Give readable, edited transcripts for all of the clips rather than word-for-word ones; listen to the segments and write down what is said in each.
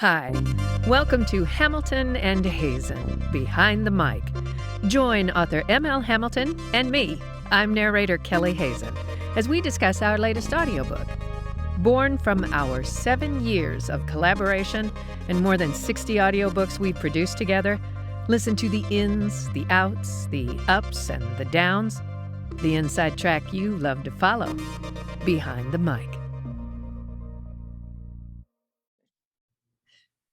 Hi, welcome to Hamilton and Hazen, Behind the Mic. Join author M.L. Hamilton and me, I'm narrator Kelley Hazen, as we discuss our latest audiobook. Born from our 7 years of collaboration and more than 60 audiobooks we've produced together, listen to the ins, the outs, the ups, and the downs, the inside track you love to follow, Behind the Mic.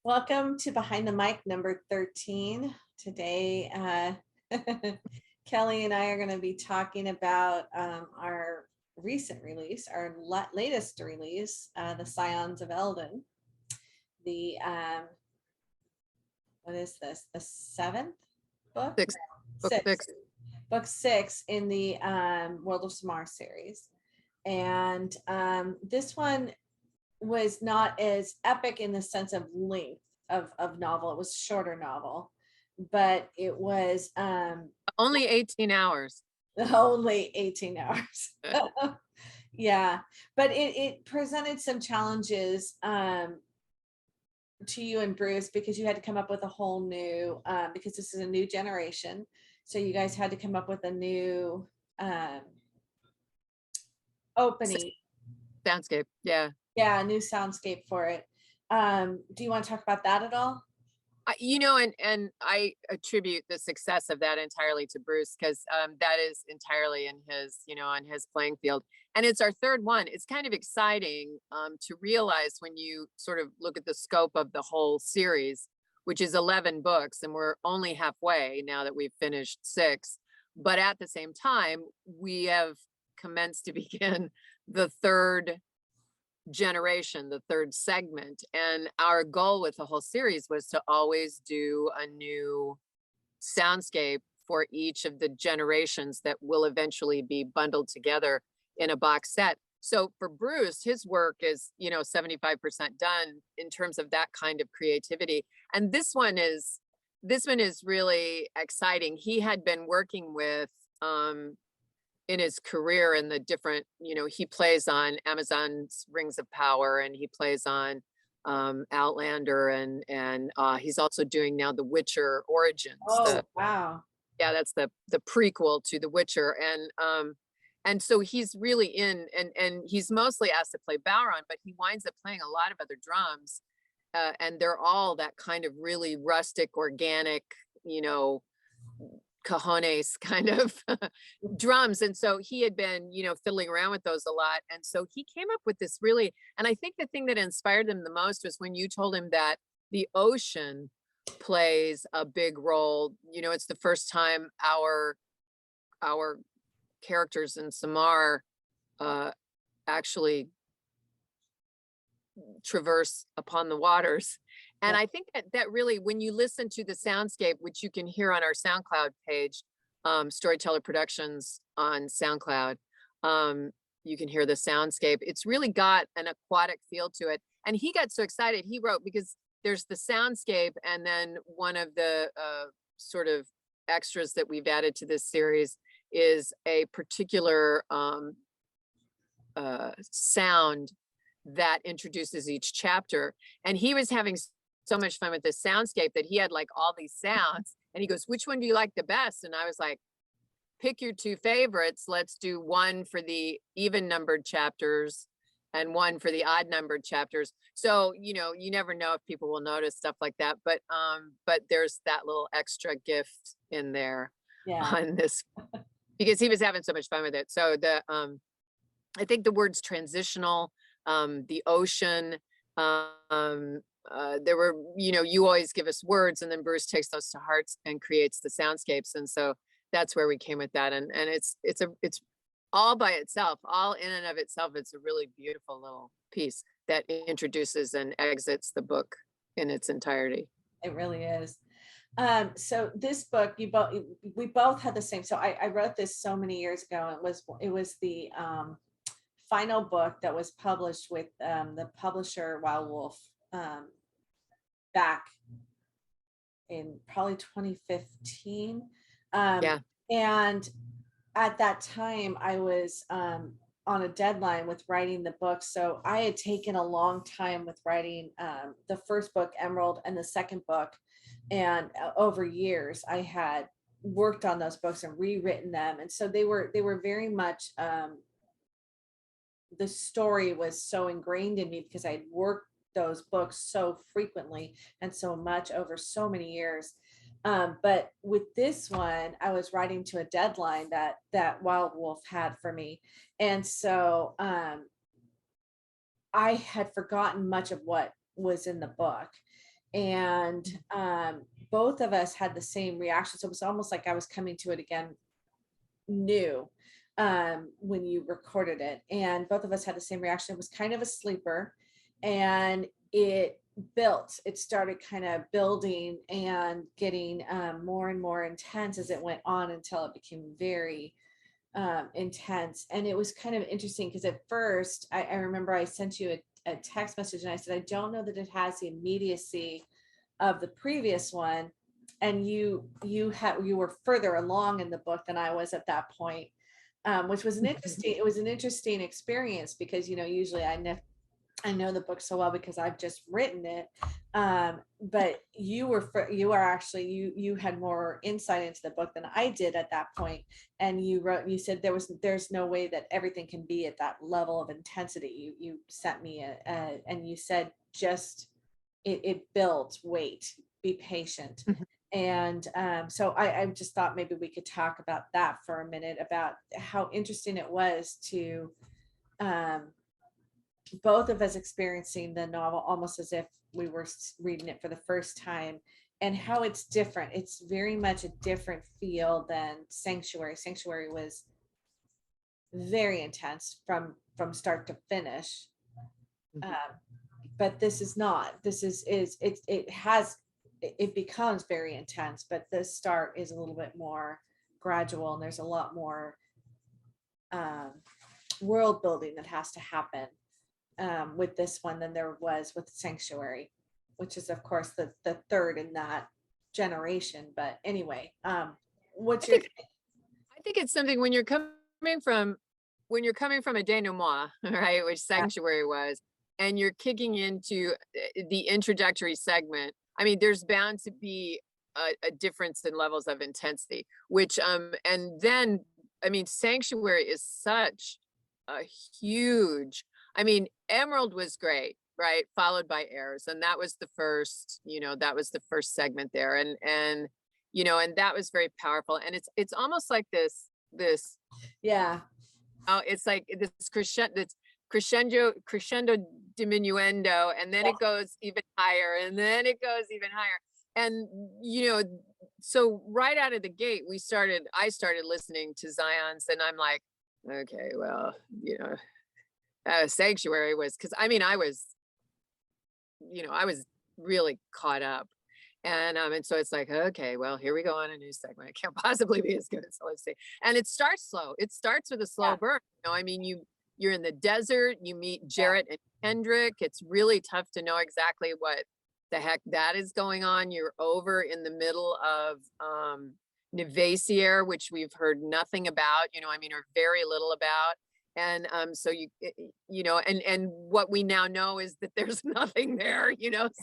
Welcome to Behind the Mic number 13. Today, Kelley and I are going to be talking about our recent release, our latest release, the SCIONS of ELDON. The, what is this? The 7th book? Book 6 in the World of Samar series. And this one was not as epic in the sense of length of novel. It was a shorter novel, but it was only 18 hours. Only 18 hours. Yeah, but it presented some challenges to you and Bruce, because you had to come up with a whole new because this is a new generation, so you guys had to come up with a new opening soundscape. Yeah, a new soundscape for it. Do you want to talk about that at all? And I attribute the success of that entirely to Bruce, because that is entirely in his, on his playing field. And it's our third one. It's kind of exciting to realize when you sort of look at the scope of the whole series, which is 11 books, and we're only halfway now that we've finished 6. But at the same time, we have commenced to begin the third generation, the third segment. And our goal with the whole series was to always do a new soundscape for each of the generations that will eventually be bundled together in a box set. So for Bruce, his work is, 75% done in terms of that kind of creativity. And this one is really exciting. He had been working with in his career in the different, he plays on Amazon's Rings of Power, and he plays on Outlander, and he's also doing now The Witcher Origins. Oh, wow. Yeah, that's the prequel to The Witcher. And so he's really in, and he's mostly asked to play Bowron, but he winds up playing a lot of other drums. And they're all that kind of really rustic, organic, cajones kind of drums. And so he had been, fiddling around with those a lot. And so he came up with this really, and I think the thing that inspired him the most was when you told him that the ocean plays a big role. It's the first time our characters in Samar actually traverse upon the waters. And I think that really, when you listen to the soundscape, which you can hear on our SoundCloud page, Storyteller Productions on SoundCloud, you can hear the soundscape. It's really got an aquatic feel to it. And he got so excited, he wrote, because there's the soundscape, and then one of the sort of extras that we've added to this series is a particular sound that introduces each chapter. And he was having so much fun with the soundscape that he had like all these sounds, and he goes, which one do you like the best? And I was like, pick your 2 favorites. Let's do one for the even numbered chapters and one for the odd numbered chapters. So, you never know if people will notice stuff like that, but there's that little extra gift in there on this, because he was having so much fun with it. So I think the words transitional, the ocean, there were, you always give us words, and then Bruce takes those to heart and creates the soundscapes. And so that's where we came with that. And it's all by itself, all in and of itself. It's a really beautiful little piece that introduces and exits the book in its entirety. It really is. So this book, we both had the same. So I wrote this so many years ago. It was the final book that was published with the publisher Wild Wolf back in probably 2015. And at that time I was on a deadline with writing the book. So I had taken a long time with writing the first book, Emerald, and the second book. And over years, I had worked on those books and rewritten them. And so they were very much, the story was so ingrained in me because I'd worked those books so frequently and so much over so many years. But with this one, I was writing to a deadline that Wild Wolf had for me. And so I had forgotten much of what was in the book. And both of us had the same reaction. So it was almost like I was coming to it again new when you recorded it. And both of us had the same reaction. It was kind of a sleeper, and it started kind of building and getting more and more intense as it went on until it became very intense. And it was kind of interesting because at first I remember I sent you a text message and I said, I don't know that it has the immediacy of the previous one. And you were further along in the book than I was at that point, which was an interesting experience because, usually I know the book so well because I've just written it. But you had more insight into the book than I did at that point. And you said there's no way that everything can be at that level of intensity. You sent me and you said, just, it builds, wait, be patient. And so I just thought maybe we could talk about that for a minute, about how interesting it was to both of us experiencing the novel almost as if we were reading it for the first time, and how it's different. It's very much a different feel than Sanctuary. Sanctuary was very intense from start to finish. But this is not. This is it becomes very intense, but the start is a little bit more gradual, and there's a lot more world building that has to happen with this one than there was with Sanctuary, which is of course the third in that generation. But anyway, I think it's something when you're coming from a denouement, right, which Sanctuary was, and you're kicking into the introductory segment. I mean, there's bound to be a difference in levels of intensity, which and then I mean, Sanctuary is such a huge. I mean, Emerald was great, right? Followed by Heirs. And that was the first, segment there. And and that was very powerful. And it's almost like this. Yeah. Oh, it's like this crescendo diminuendo, and then it goes even higher, and then it goes even higher. And, so right out of the gate, I started listening to SCIONS, and I'm like, okay, well, Sanctuary was, because I mean, I was really caught up, and so it's like, okay, well, here we go on a new segment. It can't possibly be as good as, let's see. And it starts slow. It starts with a slow burn. I mean, you're in the desert. You meet Jarrett and Kendrick. It's really tough to know exactly what the heck that is going on. You're over in the middle of Nevasier, which we've heard nothing about. Or very little about. And so and what we now know is that there's nothing there,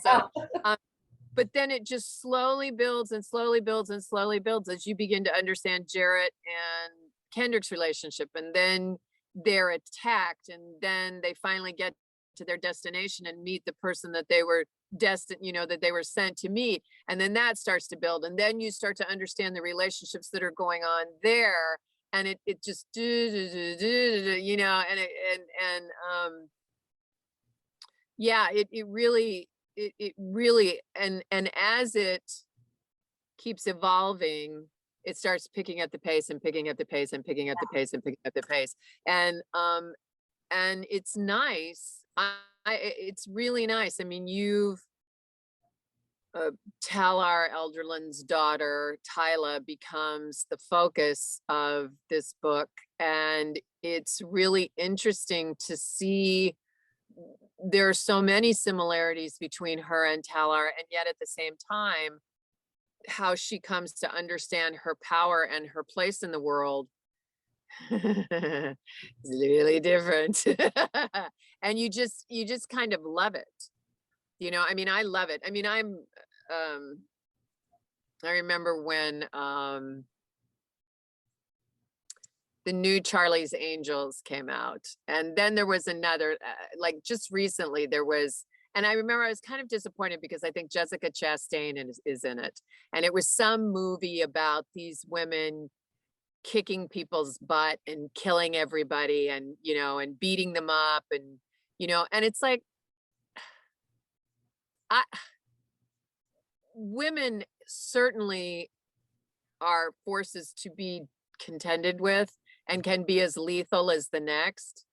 so but then it just slowly builds and slowly builds and slowly builds as you begin to understand Jarrett and Kendrick's relationship, and then they're attacked, and then they finally get to their destination and meet the person that they were destined, that they were sent to meet, and then that starts to build, and then you start to understand the relationships that are going on there. And it just, it really, and as it keeps evolving, it starts picking up the pace and picking up the pace and picking up the pace and picking up the pace. And it's nice. It's really nice. I mean, you've, Talar Elderland's daughter, Tyla, becomes the focus of this book. And it's really interesting to see there are so many similarities between her and Talar, and yet at the same time, how she comes to understand her power and her place in the world It's really different. And you just kind of love it. You know, I mean, I love it. I mean, I remember when the new Charlie's Angels came out, and then there was another, like just recently there was, and I remember I was kind of disappointed because I think Jessica Chastain is in it, and it was some movie about these women kicking people's butt and killing everybody, and you know, and beating them up, and you know, and it's like, I women certainly are forces to be contended with and can be as lethal as the next.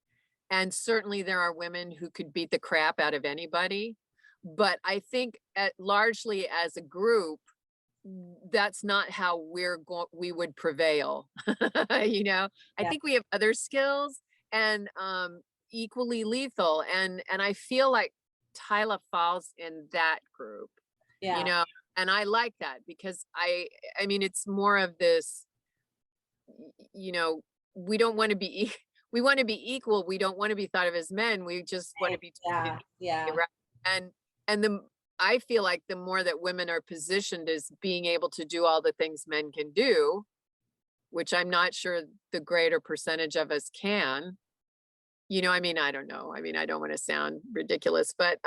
And certainly there are women who could beat the crap out of anybody. But I think largely as a group, that's not how we would prevail. You know, I Yeah. think we have other skills and equally lethal. And I feel like Tyla falls in that group, Yeah. you know, and I like that because I mean, it's more of this, you know, we don't want to be, we want to be equal. We don't want to be thought of as men. We just want to be treated Yeah. equally, right? And I feel like the more that women are positioned as being able to do all the things men can do, which I'm not sure the greater percentage of us can, you know, I mean, I don't know. I mean, I don't want to sound ridiculous, but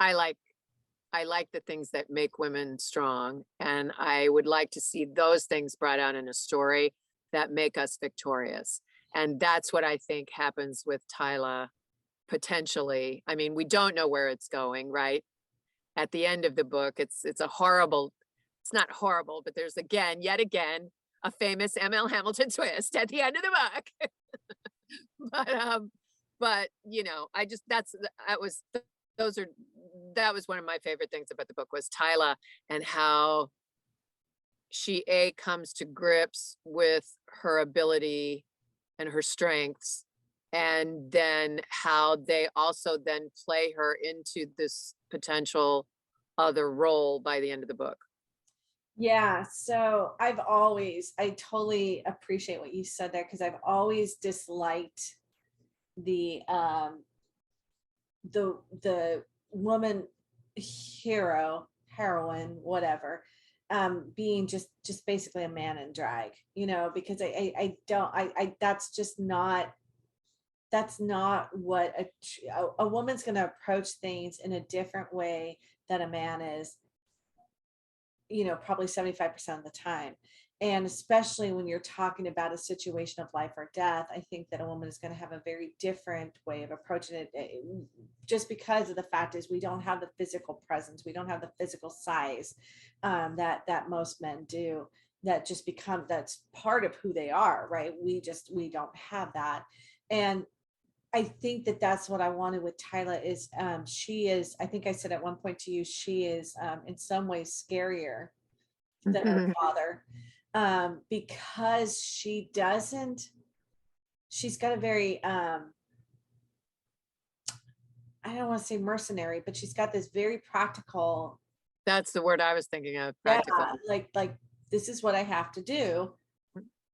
I like the things that make women strong, and I would like to see those things brought out in a story that make us victorious. And that's what I think happens with Tyla, potentially. I mean, we don't know where it's going, right? At the end of the book, it's a horrible, it's not horrible, but there's yet again, a famous M.L. Hamilton twist at the end of the book. But you know, that was one of my favorite things about the book was Tyla, and how she comes to grips with her ability and her strengths, and then how they also then play her into this potential other role by the end of the book. Yeah, so I totally appreciate what you said there, because I've always disliked the woman heroine, whatever, being just basically a man in drag, you know, because that's not what a woman's going to approach things in a different way that a man is, you know, probably 75% of the time. And especially when you're talking about a situation of life or death, I think that a woman is going to have a very different way of approaching it, just because of the fact is we don't have the physical presence, we don't have the physical size that most men do. That's part of who they are, right? We don't have that. And I think that that's what I wanted with Tyla is she is, I think I said at one point to you, she is in some ways scarier than her father, because she's got a very, I don't want to say mercenary, but she's got this very practical. That's the word I was thinking of, practical. Yeah, like this is what I have to do.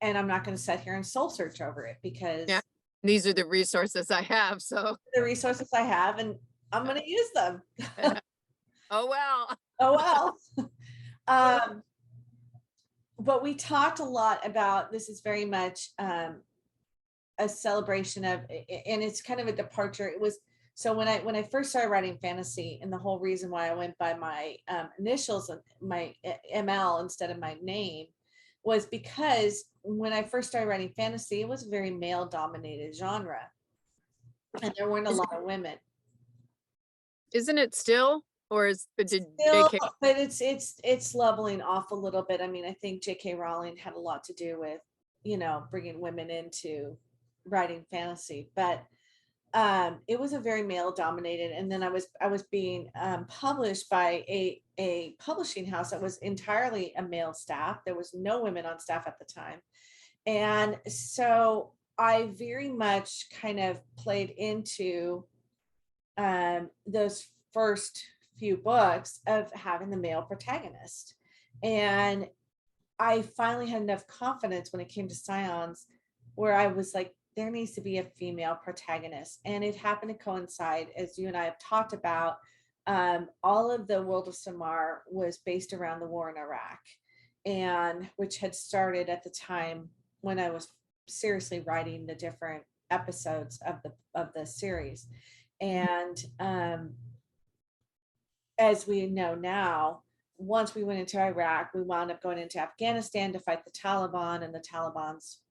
And I'm not going to sit here and soul search over it, because these are the resources I have. So the resources I have, and I'm going to use them. Oh, well. Oh, well. But we talked a lot about, this is very much a celebration of, and it's kind of a departure. It was, so when I first started writing fantasy, and the whole reason why I went by my initials, my ML instead of my name, was because when I first started writing fantasy, it was a very male dominated genre, and there weren't a lot of women. Isn't it still? Or but it's leveling off a little bit. I mean, I think J.K. Rowling had a lot to do with, you know, bringing women into writing fantasy, but it was a very male dominated. And then I was being published by a publishing house that was entirely a male staff. There was no women on staff at the time, and so I very much kind of played into those first few books of having the male protagonist. And I finally had enough confidence when it came to SCIONS where I was like, there needs to be a female protagonist. And it happened to coincide, as you and I have talked about, all of the World of Samar was based around the war in Iraq, and which had started at the time when I was seriously writing the different episodes of the series. And as we know now, once we went into Iraq, we wound up going into Afghanistan to fight the Taliban, and the Taliban's,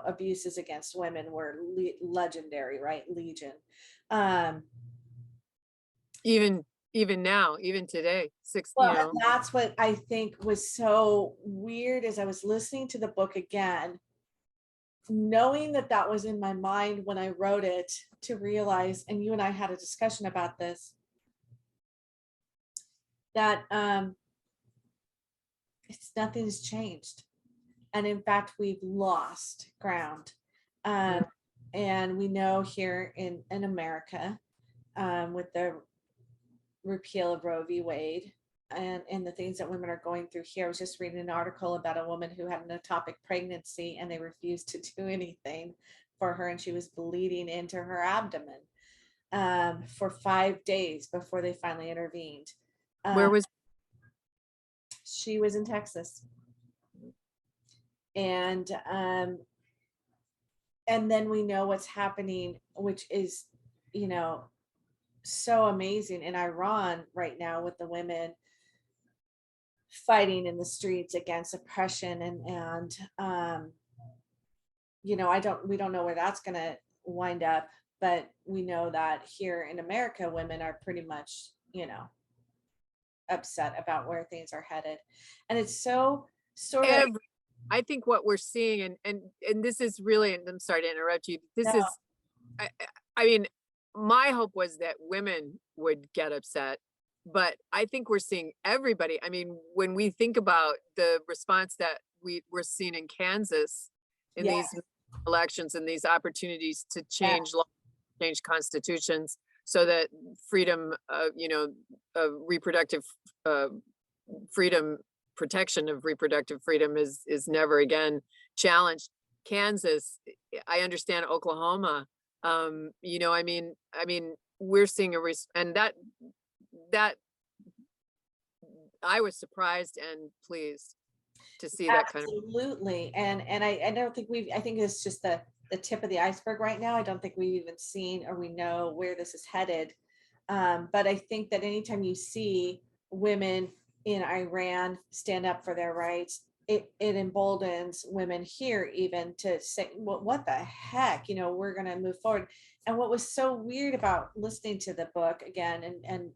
abuses against women were legendary, right? Legion. Even now, even today, That's what I think was so weird as I was listening to the book again, knowing that that was in my mind when I wrote it, to realize, and you and I had a discussion about this, that nothing's changed, and in fact we've lost ground. And we know here in America, with the repeal of Roe v. Wade and the things that women are going through here. I was just reading an article about a woman who had an ectopic pregnancy, and they refused to do anything for her, and she was bleeding into her abdomen for 5 days before they finally intervened. Where was she? Was in Texas. And then we know what's happening, which is, so amazing in Iran right now, with the women fighting in the streets against oppression. And we don't know where that's going to wind up, but we know that here in America, women are pretty much, upset about where things are headed. And it's so sort of, I think what we're seeing, and this is really, and I'm sorry to interrupt you, I mean, my hope was that women would get upset, but I think we're seeing everybody. I mean, when we think about the response that we're seeing in Kansas in these elections and these opportunities to change law, change constitutions, so that freedom, reproductive freedom, protection of reproductive freedom is never again challenged. Kansas, I understand Oklahoma. I mean, we're seeing and that I was surprised and pleased to see that kind of. Absolutely. And I don't think I think it's just the tip of the iceberg right now. I don't think we've even seen, or we know where this is headed. But I think that anytime you see women in Iran stand up for their rights, it emboldens women here even to say, well, what the heck, we're going to move forward. And what was so weird about listening to the book again and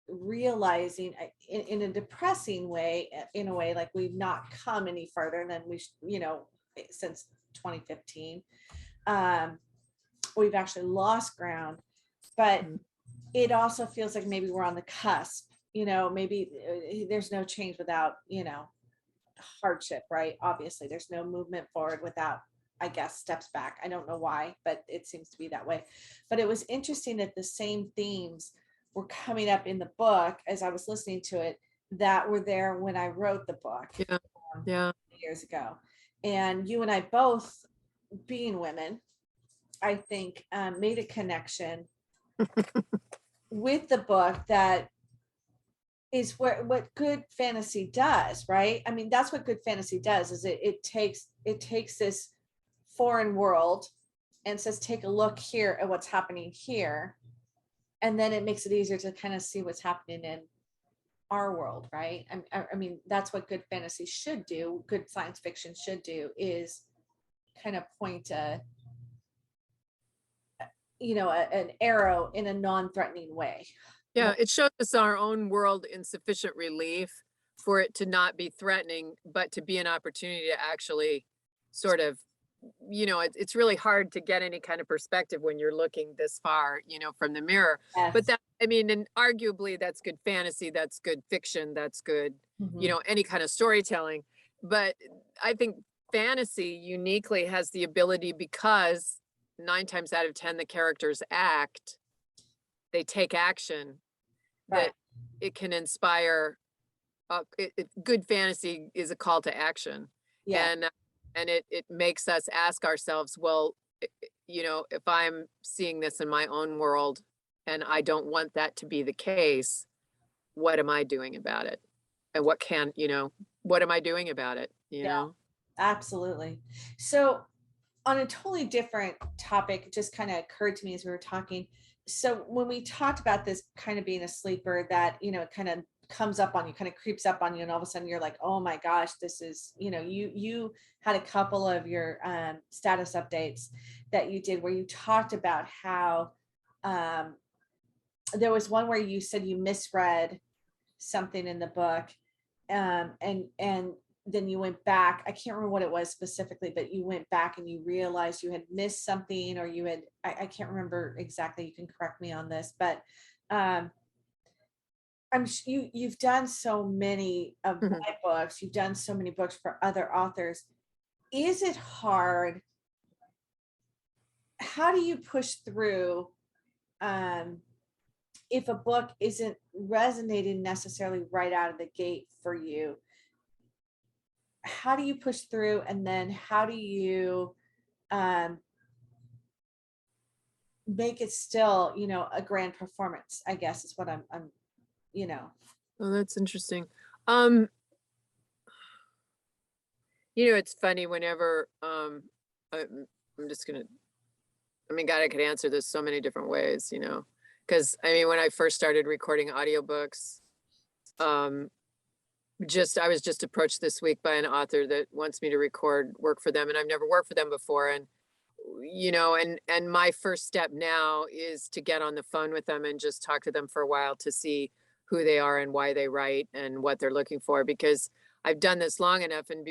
realizing in a depressing way, in a way, like we've not come any further than we, since 2015, we've actually lost ground, but it also feels like maybe we're on the cusp, maybe there's no change without, hardship, right? Obviously there's no movement forward without, I guess, steps back. I don't know why, but it seems to be that way. But it was interesting that the same themes were coming up in the book as I was listening to it that were there when I wrote the book years ago. And you and I both, being women, I think made a connection with the book that is what good fantasy does, right? I mean, that's what good fantasy does, is it takes this foreign world and says, take a look here at what's happening here. And then it makes it easier to kind of see what's happening in our world, right? I mean, that's what good fantasy should do. Good science fiction should do, is kind of point an arrow in a non-threatening way. Yeah, it shows us our own world in sufficient relief for it to not be threatening, but to be an opportunity to actually sort of, it's really hard to get any kind of perspective when you're looking this far, from the mirror. Yes. But that, I mean, and arguably that's good fantasy, that's good fiction, that's good, any kind of storytelling. But I think fantasy uniquely has the ability, because 9 times out of 10, the characters they take action, that it can inspire good fantasy is a call to action. Yeah. And it makes us ask ourselves, well, you know, if I'm seeing this in my own world and I don't want that to be the case, what am I doing about it? And what am I doing about it? You Yeah. know? Absolutely. So on a totally different topic, it just kind of occurred to me as we were talking. So when we talked about this kind of being a sleeper that, you know, it kind of comes up on you, kind of creeps up on you, and all of a sudden you're like, oh my gosh, this is, you know, you had a couple of your status updates that you did where you talked about how there was one where you said you misread something in the book, and then you went back. I can't remember what it was specifically, but you went back and you realized you had missed something, or you had, I can't remember exactly. You can correct me on this, but you've done so many of Mhm. my books. You've done so many books for other authors. Is it hard? How do you push through if a book isn't resonating necessarily right out of the gate for you? How do you push through, and then how do you make it still, you know, a grand performance, I guess is what I'm you know. Oh, that's interesting. Um, you know, it's funny whenever, I'm just gonna, I mean, God, I could answer this so many different ways, you know, because I mean, when I first started recording audiobooks, um, I was just approached this week by an author that wants me to record work for them, and I've never worked for them before. And, you know, and my first step now is to get on the phone with them and just talk to them for a while to see who they are and why they write and what they're looking for, because I've done this long enough, and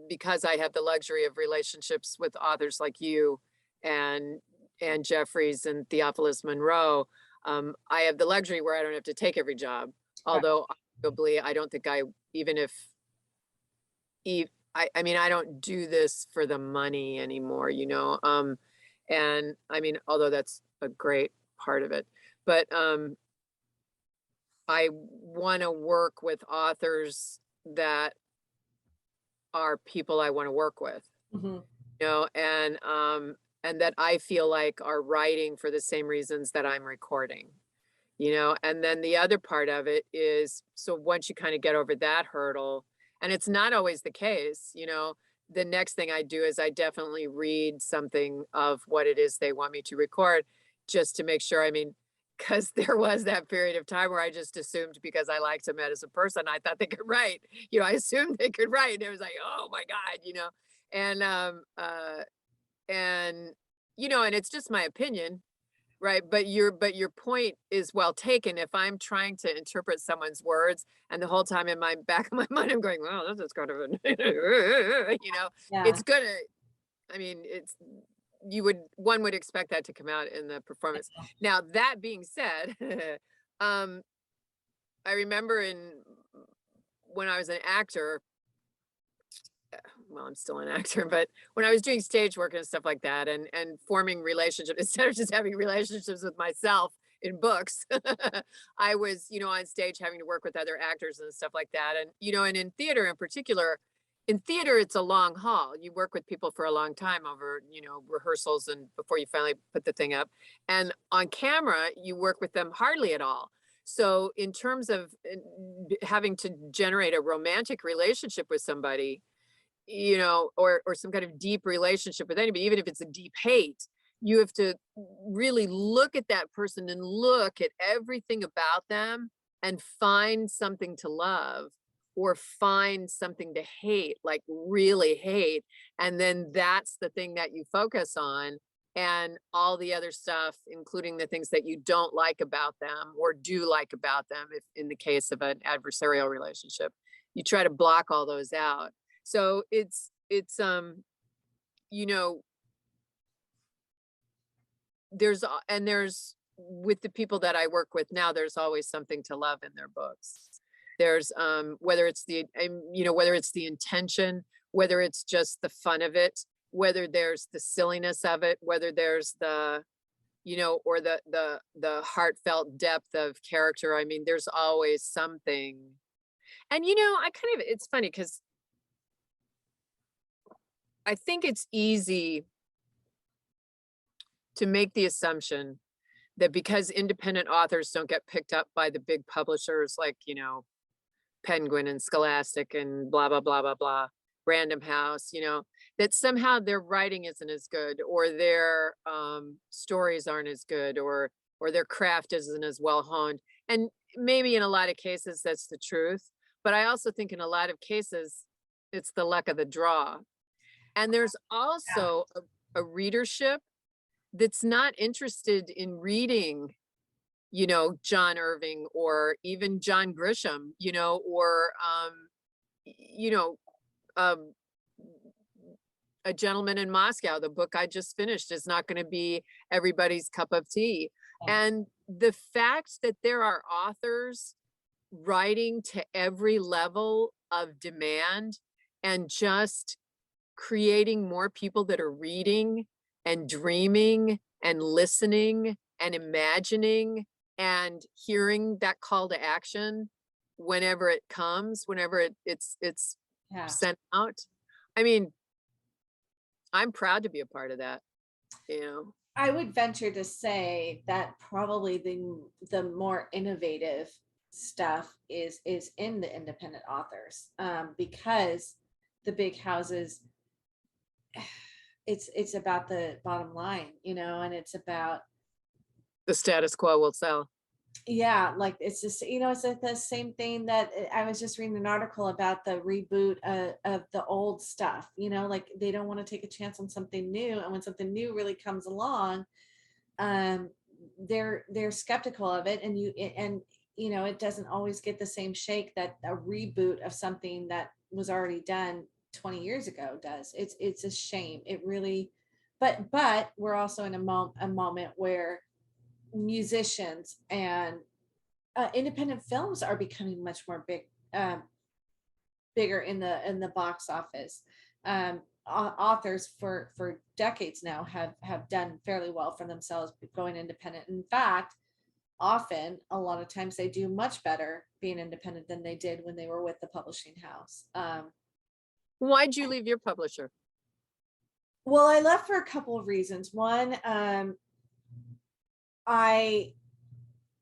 because I have the luxury of relationships with authors like you and Jeffries and Theophilus Monroe, I have the luxury where I don't have to take every job. Right. Although arguably, I don't think even if I mean, I don't do this for the money anymore, you know. And I mean, although that's a great part of it, but I want to work with authors that are people I want to work with, Mhm. you know, and that I feel like are writing for the same reasons that I'm recording, you know. And then the other part of it is, so once you kind of get over that hurdle, and it's not always the case, you know, the next thing I do is I definitely read something of what it is they want me to record, just to make sure. I mean, because there was that period of time where I just assumed, because I liked them as a person, I thought they could write, you know, I assumed they could write. And it was like, oh my God, you know. And and you know, and it's just my opinion. Right, but your point is well taken. If I'm trying to interpret someone's words, and the whole time in my back of my mind I'm going, "Well, this is kind of an," you know, Yeah. it's gonna, I mean, one would expect that to come out in the performance. Now, that being said, um, I remember when I was an actor, well, I'm still an actor, but when I was doing stage work and stuff like that, and forming relationships instead of just having relationships with myself in books, I was, you know, on stage having to work with other actors and stuff like that. And, you know, and in theater in particular, in theater, it's a long haul. You work with people for a long time over, you know, rehearsals and before you finally put the thing up. And on camera, you work with them hardly at all. So in terms of having to generate a romantic relationship with somebody, you know, or some kind of deep relationship with anybody, even if it's a deep hate, you have to really look at that person and look at everything about them and find something to love or find something to hate, like really hate. And then that's the thing that you focus on. And all the other stuff, including the things that you don't like about them or do like about them, if in the case of an adversarial relationship, you try to block all those out. So you know, there's with the people that I work with now, there's always something to love in their books. There's whether it's you know, whether it's the intention, whether it's just the fun of it, whether there's the silliness of it, whether there's the, you know, or the heartfelt depth of character. I mean, there's always something. And, you know, it's funny because I think it's easy to make the assumption that because independent authors don't get picked up by the big publishers like, you know, Penguin and Scholastic and blah, blah, blah, blah, blah, Random House, you know, that somehow their writing isn't as good, or their stories aren't as good, or their craft isn't as well honed. And maybe in a lot of cases that's the truth. But I also think in a lot of cases, it's the luck of the draw. And there's Yeah. also a readership that's not interested in reading, you know, John Irving or even John Grisham, you know, or, you know, um, A Gentleman in Moscow, the book I just finished, is not going to be everybody's cup of tea. And the fact that there are authors writing to every level of demand and just creating more people that are reading and dreaming and listening and imagining and hearing that call to action whenever it comes, whenever it's Yeah. sent out. I mean, I'm proud to be a part of that, you know. I would venture to say that probably the more innovative stuff is in the independent authors, because the big houses, it's about the bottom line, you know, and it's about, The status quo will sell. yeah, like it's just, you know, it's like the same thing that I was just reading an article about the reboot of the old stuff, you know, like they don't want to take a chance on something new, and when something new really comes along, they're skeptical of it, and you know, it doesn't always get the same shake that a reboot of something that was already done 20 years ago does. It's a shame, it really. But we're also in a moment where musicians and independent films are becoming much more bigger in the box office. Authors for decades now have done fairly well for themselves going independent. In fact, often a lot of times they do much better being independent than they did when they were with the publishing house. Why'd you leave your publisher? Well, I left for a couple of reasons. One,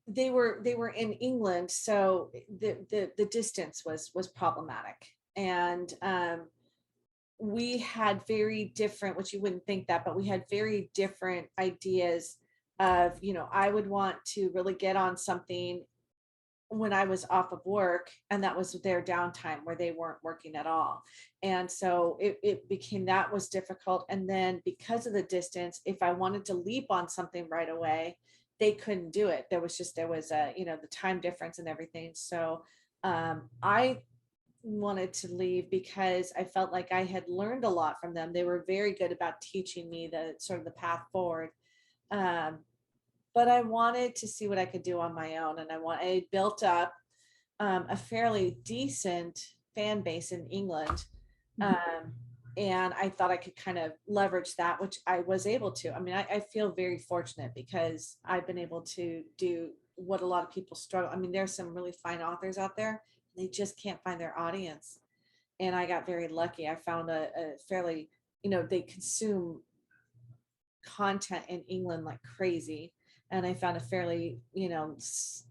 they were in England, so the distance was problematic, and we had very different, which you wouldn't think that, but we had very different ideas of, you know, I would want to really get on something when I was off of work, and that was their downtime where they weren't working at all. And so it became, that was difficult. And then because of the distance, if I wanted to leap on something right away, they couldn't do it. There was a, you know, the time difference and everything. So I wanted to leave because I felt like I had learned a lot from them. They were very good about teaching me the sort of the path forward. But I wanted to see what I could do on my own. And I built up a fairly decent fan base in England. And I thought I could kind of leverage that, which I was able to. I mean, I feel very fortunate because I've been able to do what a lot of people struggle. I mean, there's some really fine authors out there. They just can't find their audience. And I got very lucky. I found a fairly, you know, they consume content in England like crazy. And I found a fairly, you know,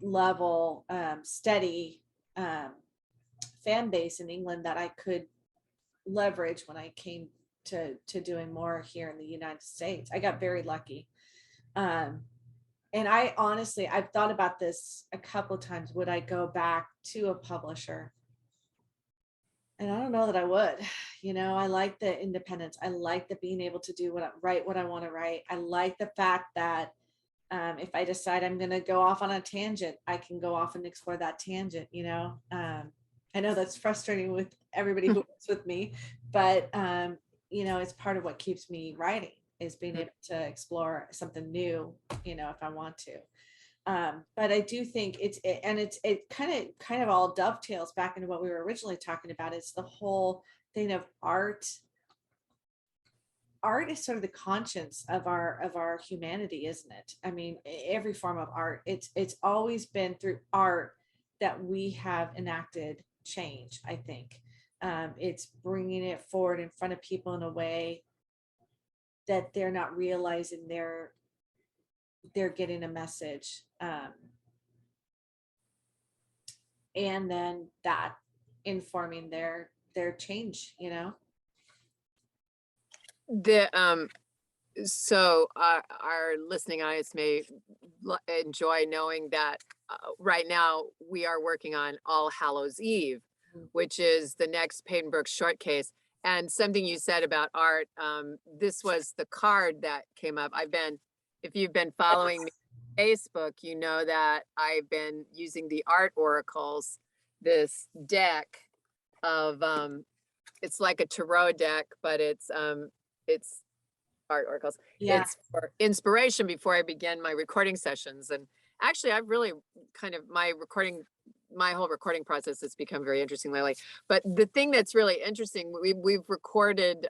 level, steady fan base in England that I could leverage when I came to doing more here in the United States. I got very lucky. And I honestly, I've thought about this a couple of times. Would I go back to a publisher? And I don't know that I would. You know, I like the independence. I like the being able to write what I want to write. I like the fact that if I decide I'm going to go off on a tangent, I can go off and explore that tangent, you know. I know that's frustrating with everybody who works with me, but you know, it's part of what keeps me writing, is being able to explore something new, you know, if I want to. But I do think it kind of all dovetails back into what we were originally talking about. It's the whole thing of art. Art is sort of the conscience of our humanity, isn't it? I mean, every form of art, it's always been through art that we have enacted change, I think. It's bringing it forward in front of people in a way that they're not realizing they're getting a message. And then that informing their change, you know. So our listening audience may enjoy knowing that right now we are working on All Hallows Eve, which is the next Peyton Brooks short case. And something you said about art, this was the card that came up. If you've been following me on Facebook, you know that I've been using the art oracles, this deck of, it's like a tarot deck, but it's art oracles. Yeah. It's for inspiration before I begin my recording sessions. And actually, I've really kind of my whole recording process has become very interesting lately. But the thing that's really interesting, we've recorded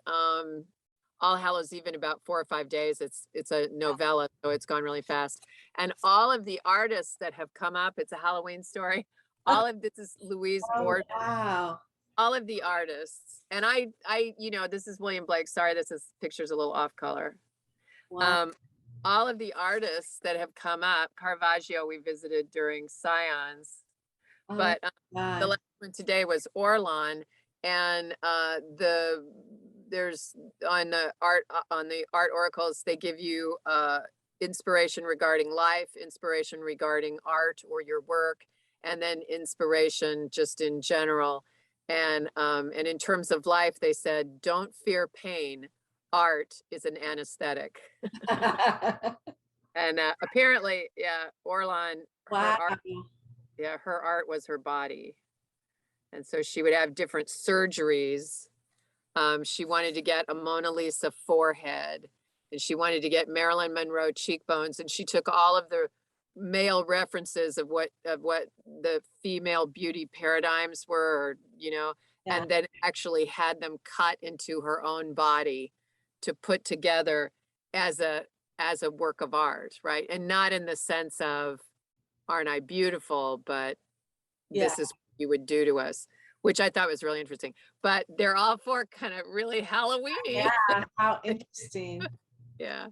All Hallows Eve in about 4 or 5 days. It's a novella, so it's gone really fast. And all of the artists that have come up, it's a Halloween story. All of this is Louise Gordon. Wow. All of the artists, and I, this is William Blake. Sorry, picture's a little off color. Wow. All of the artists that have come up, Caravaggio we visited during SCIONS, but the last one today was Orlan, and there's on the art oracles, they give you inspiration regarding life, inspiration regarding art or your work, and then inspiration just in general. And in terms of life, they said, don't fear pain. Art is an anesthetic. And apparently, yeah, Orlan, wow. her art was her body. And so she would have different surgeries. She wanted to get a Mona Lisa forehead, and she wanted to get Marilyn Monroe cheekbones. And she took all of the male references of what the female beauty paradigms were, and then actually had them cut into her own body to put together as a work of art, right? And not in the sense of, aren't I beautiful, but this is what you would do to us, which I thought was really interesting. But they're all 4 kind of really Halloweeny. Yeah, how interesting. Yeah.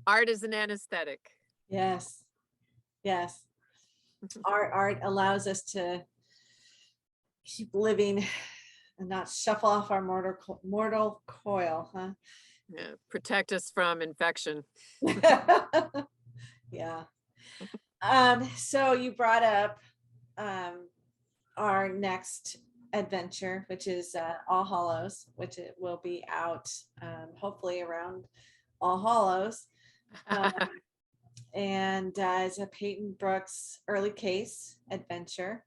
Art is an anesthetic. Yes. Yes. Art allows us to keep living and not shuffle off our mortal coil, huh? Yeah, protect us from infection. Yeah. So you brought up our next adventure, which is All Hallows, which it will be out hopefully around All Hallows. And it's a Peyton Brooks early case adventure,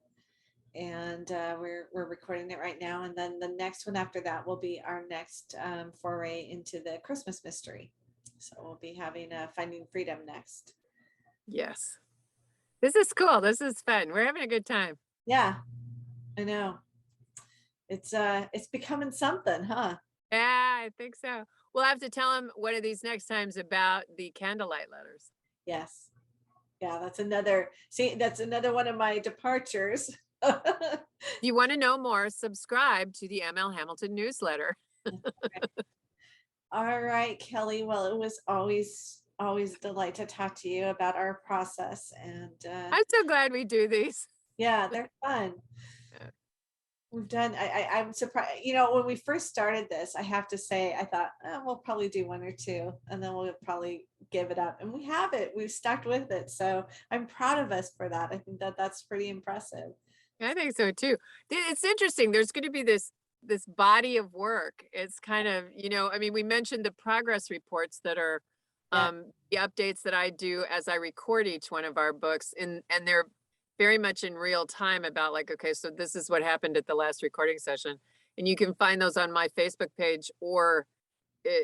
and we're recording it right now. And then the next one after that will be our next foray into the Christmas mystery. So we'll be having Finding Freedom next. Yes, this is cool. This is fun. We're having a good time. Yeah, I know. It's becoming something, huh? Yeah, I think so. We'll have to tell them one of these next times about the candlelight letters. Yes. Yeah, that's another one of my departures. If you want to know more, subscribe to the ML Hamilton newsletter. All right, Kelley. Well, it was always a delight to talk to you about our process. And I'm so glad we do these. Yeah, they're fun. We've done, I'm surprised, when we first started this, I have to say, I thought, we'll probably do 1 or 2, and then we'll probably give it up. And we have it. We've stuck with it. So I'm proud of us for that. I think that's pretty impressive. I think so too. It's interesting. There's going to be this body of work. It's kind of, we mentioned the progress reports that are the updates that I do as I record each one of our books, and they're very much in real time about like, okay, so this is what happened at the last recording session. And you can find those on my Facebook page or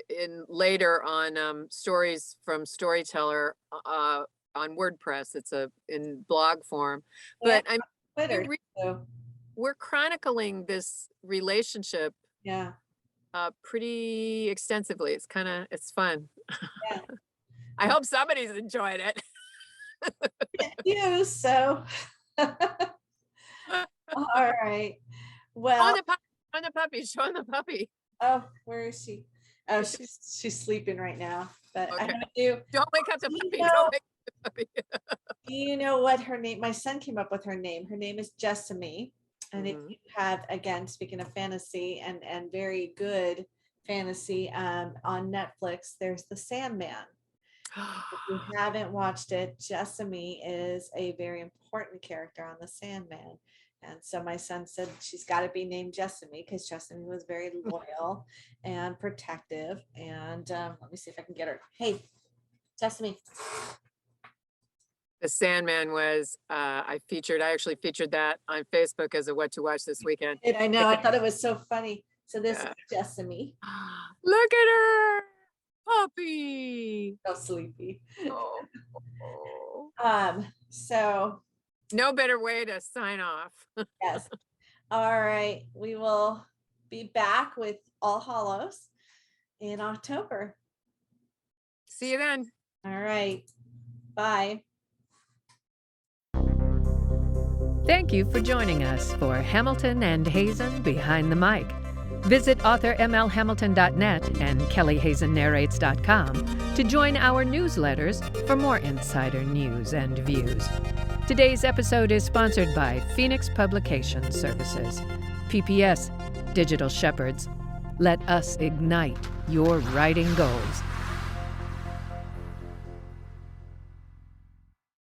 in later on Stories from Storyteller on WordPress. It's in blog form. But I'm Twitter, we're chronicling this relationship pretty extensively. It's fun. Yeah. I hope somebody's enjoyed it. You so all right. Well, On the puppy, showing the puppy. oh, where is she? Oh, she's sleeping right now. But Okay. I have to. Don't wake up the puppy. know- Don't wake up the puppy. Do you know what her name? My son came up with her name. Her name is Jessamy. And if Mhm. you have, again, speaking of fantasy and very good fantasy, on Netflix, there's The Sandman. If you haven't watched it, Jessamy is a very important character on The Sandman. And so my son said she's got to be named Jessamy because Jessamy was very loyal and protective. And let me see if I can get her. Hey, Jessamy. The Sandman was, I actually featured that on Facebook as a what to watch this weekend. And I know, I thought it was so funny. So this Yeah. is Jessamy. Look at her, puppy. So sleepy. Oh. So No better way to sign off. yes. All right. We will be back with All Hallows in October. See you then. All right. Bye. Thank you for joining us for Hamilton and Hazen Behind the Mic. Visit author-hamilton.net and kelleyhazennarrates.com to join our newsletters for more insider news and views. Today's episode is sponsored by Phoenix Publication Services, PPS, Digital Shepherds. Let us ignite your writing goals.